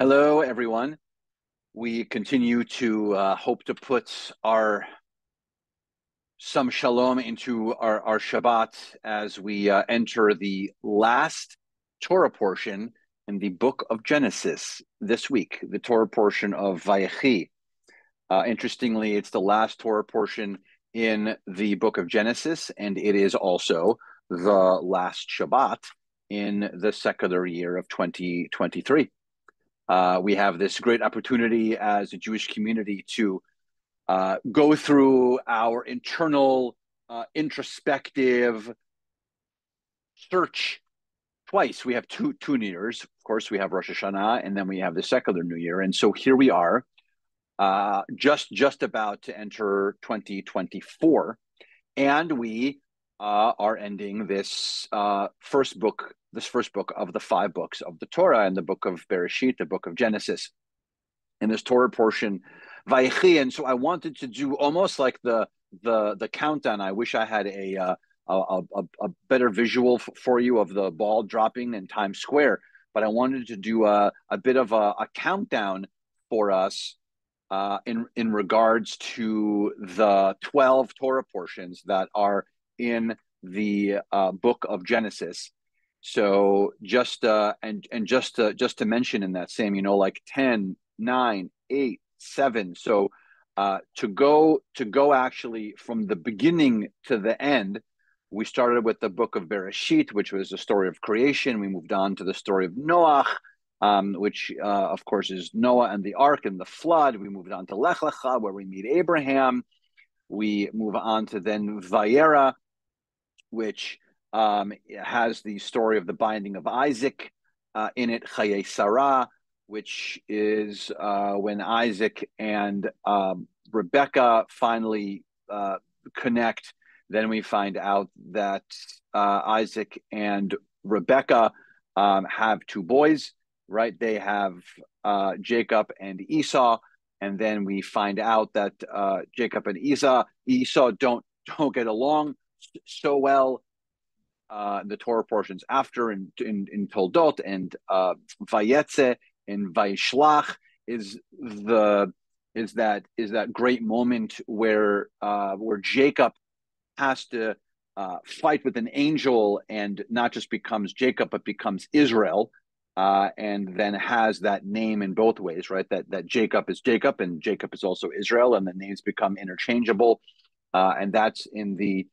Hello, everyone. We continue to hope to put some shalom into our Shabbat as we enter the last Torah portion in the book of Genesis this week, the Torah portion of Vayechi. Interestingly, it's the last Torah portion in the book of Genesis, and it is also the last Shabbat in the secular year of 2023. We have this great opportunity as a Jewish community to go through our internal introspective search twice. We have two New Years. Of course, we have Rosh Hashanah, and then we have the secular New Year. And so here we are, just about to enter 2024, and we are ending this first book of the 5 books of the Torah, and the book of Bereshit, the book of Genesis, in this Torah portion, Vayechi. And so I wanted to do almost like the countdown. I wish I had a better visual for you of the ball dropping in Times Square, but I wanted to do a bit of a countdown for us in regards to the 12 Torah portions that are in the book of Genesis. So just to mention in that same, like 10, 9, 8, 7. So to go actually from the beginning to the end, we started with the book of Bereshit, which was the story of creation. We moved on to the story of Noach, which of course is Noah and the ark and the flood. We moved on to Lech Lecha, where we meet Abraham. We move on to then Vayera, which has the story of the binding of Isaac in it, Chaye Sarah, which is when Isaac and Rebecca finally connect. Then we find out that Isaac and Rebecca have 2 boys, right? They have Jacob and Esau, and then we find out that Jacob and Esau don't get along so well. The Torah portions after in Toldot and Vayechi and Vayishlach is that great moment where Jacob has to fight with an angel, and not just becomes Jacob but becomes Israel, and then has that name in both ways, right? That Jacob is Jacob and Jacob is also Israel, and the names become interchangeable, and that's in the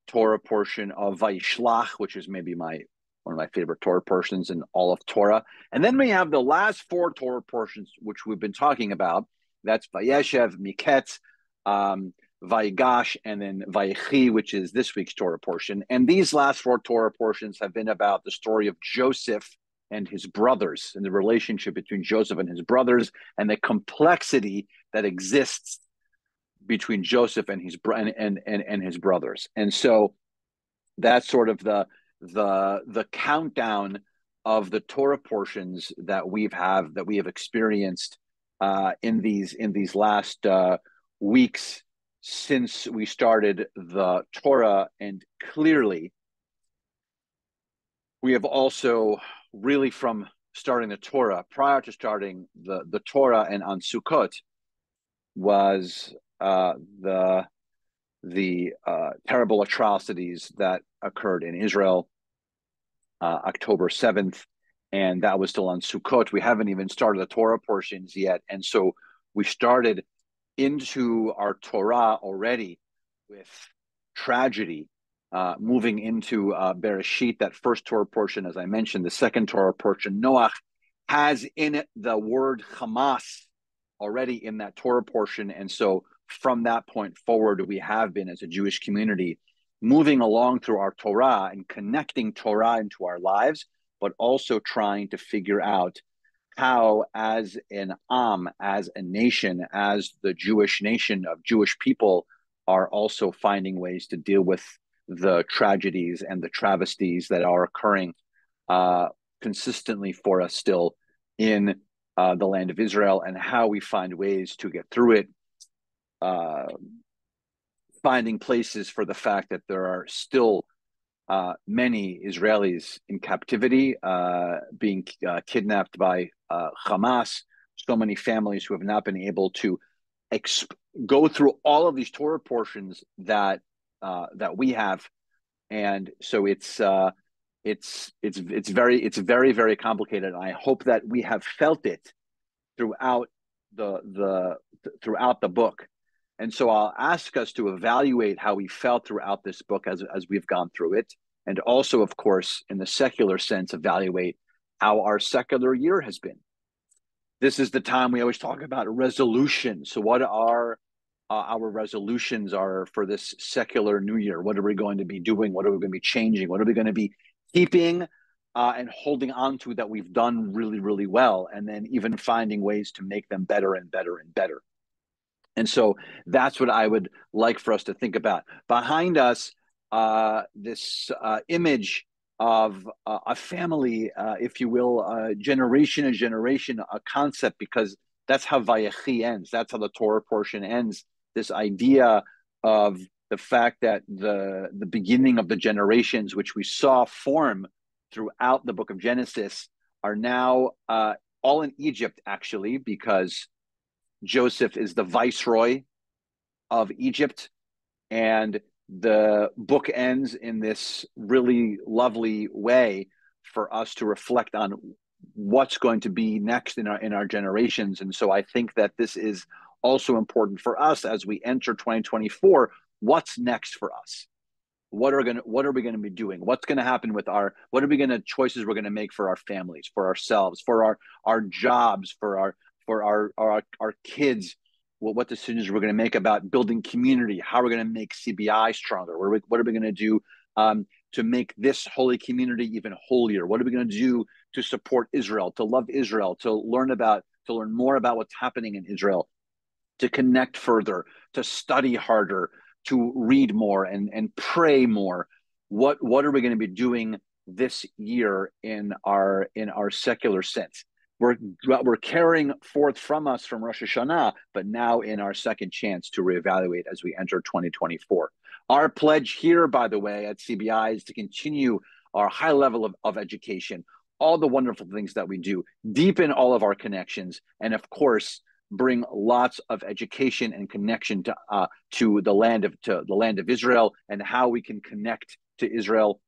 Torah portion of Vayishlach, which is maybe one of my favorite Torah portions in all of Torah. And then we have the last 4 Torah portions, which we've been talking about. That's Vayeshev, Miketz, Vayigash, and then Vayechi, which is this week's Torah portion. And these last 4 Torah portions have been about the story of Joseph and his brothers, and the relationship between Joseph and his brothers, and the complexity that exists between Joseph and his brothers. And so that's sort of the countdown of the Torah portions that we have experienced in these last weeks since we started the Torah. And clearly, we have also really, from starting the Torah, prior to starting the Torah and on Sukkot, was the terrible atrocities that occurred in Israel, October 7th, and that was still on Sukkot. We haven't even started the Torah portions yet, and so we started into our Torah already with tragedy, moving into Bereshit, that first Torah portion, as I mentioned. The second Torah portion, Noach, has in it the word Hamas already in that Torah portion, and so from that point forward, we have been, as a Jewish community, moving along through our Torah and connecting Torah into our lives, but also trying to figure out how, as an as a nation, as the Jewish nation of Jewish people, are also finding ways to deal with the tragedies and the travesties that are occurring consistently for us still in the land of Israel, and how we find ways to get through it, finding places for the fact that there are still many Israelis in captivity, being kidnapped by Hamas, so many families who have not been able to go through all of these Torah portions that we have, and so it's very, very complicated. And I hope that we have felt it throughout throughout the book. And so I'll ask us to evaluate how we felt throughout this book as we've gone through it, and also, of course, in the secular sense, evaluate how our secular year has been. This is the time we always talk about resolution. So what are our resolutions are for this secular new year? What are we going to be doing? What are we going to be changing? What are we going to be keeping and holding on to that we've done really, really well, and then even finding ways to make them better and better and better. And so that's what I would like for us to think about. Behind us, this image of a family, if you will, generation to generation, a concept, because that's how Vayechi ends. That's how the Torah portion ends. This idea of the fact that the beginning of the generations, which we saw form throughout the book of Genesis, are now all in Egypt, actually, because Joseph is the viceroy of Egypt. And the book ends in this really lovely way for us to reflect on what's going to be next in our generations. And so I think that this is also important for us as we enter 2024. What's next for us? What are we going to be doing? What's going to happen with what are we going to choices we're going to make for our families, for ourselves, for our jobs, for our kids? What decisions we're going to make about building community? How we're going to make CBI stronger? What are we going to do to make this holy community even holier? What are we going to do to support Israel, to love Israel, to learn more about what's happening in Israel, to connect further, to study harder, to read more and pray more? What are we going to be doing this year in our secular sense? We're carrying forth from us from Rosh Hashanah, but now in our second chance to reevaluate as we enter 2024. Our pledge here, by the way, at CBI is to continue our high level of education, all the wonderful things that we do, deepen all of our connections, and of course, bring lots of education and connection to the land of Israel, and how we can connect to Israel,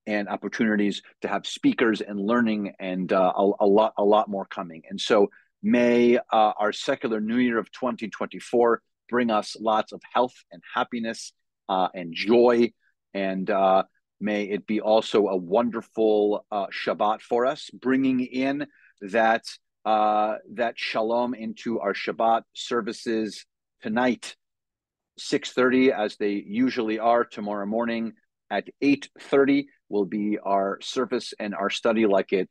and opportunities to have speakers and learning, and a lot more coming. And so may our secular new year of 2024 bring us lots of health and happiness and joy, and may it be also a wonderful Shabbat for us, bringing in that shalom into our Shabbat services tonight, 6:30, as they usually are. Tomorrow morning at 8:30 will be our service and our study like it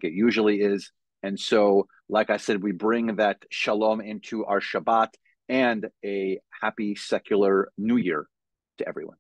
usually is. And so, like I said, we bring that shalom into our Shabbat, and a happy secular new year to everyone.